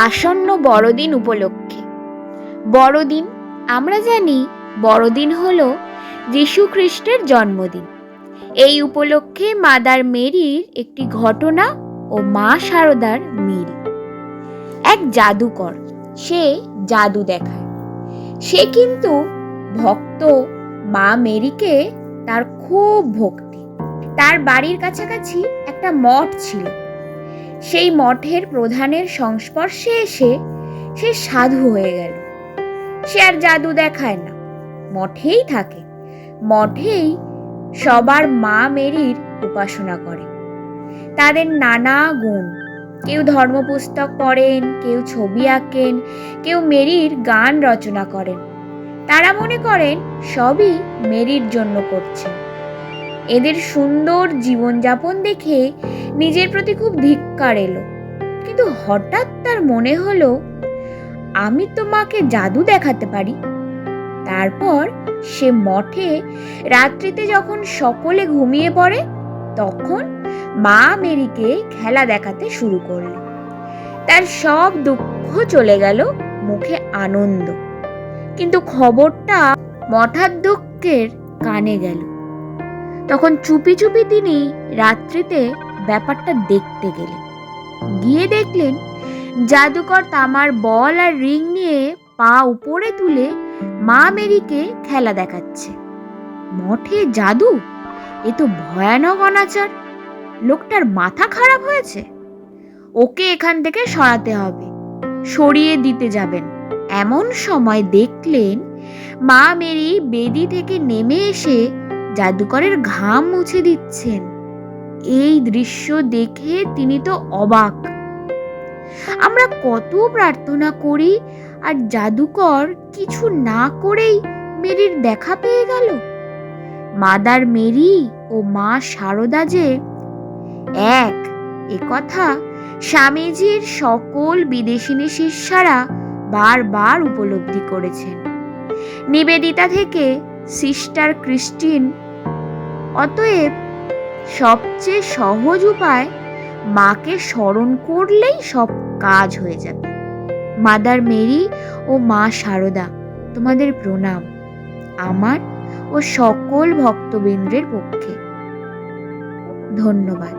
আসন্ন বড়দিন উপলক্ষে। বড়দিন আমরা জানি, বড়দিন হলো যীশু খ্রিস্টের জন্মদিন। এই উপলক্ষে মাদার মেরির একটি ঘটনা ও মা শারদার মিল। এক জাদুকর, সে জাদু দেখায়। সে কিন্তু ভক্ত মা মেরিকে তার খুব ভক্তি। তার বাড়ির কাছাকাছি একটা মঠ ছিল। সেই মঠের প্রধানের সংস্পর্শে এসে সে সাধু হয়ে গেল। সে আর জাদু দেখায় না, মঠেই থাকে। মঠেই সবার মা মেরির উপাসনা করে। তাদের নানা গুণ, কেউ ধর্মপুস্তক পড়েন, কেউ ছবি আঁকেন, কেউ মেরির গান রচনা করেন। তারা মনে করেন সবই মেরির জন্য করছেন। এদের সুন্দর জীবনযাপন দেখে নিজের প্রতি খুব ধিক্কার এলো। কিন্তু হঠাৎ তার মনে হলো, আমি তো মাকে জাদু দেখাতে পারি। তারপর সে মঠে রাত্রিতে যখন সকলে ঘুমিয়ে পড়ে, তখন মা মেরিকে খেলা দেখাতে শুরু করল। তার সব দুঃখ চলে গেল, মুখে আনন্দ। কিন্তু খবরটা মঠাধ্যক্ষের কানে গেল। তখন চুপি চুপি তিনি রাত্রিতে ব্যাপারটা দেখতে গেলেন। গিয়ে দেখলেন জাদুকর তামার বল আর রিং নিয়ে পা উপরে তুলে মা মেরিকে খেলা দেখাচ্ছে। মঠে জাদু, এ তো ভয়ানক অনাচার। লোকটার মাথা খারাপ হয়েছে, ওকে এখান থেকে সরাতে হবে, সরিয়ে দিতে যাবেন। এমন সময় দেখলেন মা মেরি বেদি থেকে নেমে এসে জাদুকরের ঘাম মুছে দিচ্ছেন। এই দৃশ্য দেখে তিনি তো অবাক। আমরা কত প্রার্থনা করি, আর জাদুকর কিছু না করেই মেরির দেখা পেয়ে গেল। মাদার মেরি ও মা শারদা যে এক, এ কথা স্বামীজির সকল বিদেশিনী শিষ্যারা বারবার উপলব্ধি করেছেন। নিবেদিতা থেকে সিস্টার ক্রিস্টিন। অতএব সবচেয়ে সহজ উপায়, মাকে স্মরণ করলেই সব কাজ হয়ে যাবে। মাদার মেরি ও মা শারদা, তোমাদের প্রণাম আমার ও সকল ভক্তবৃন্দের পক্ষে। ধন্যবাদ।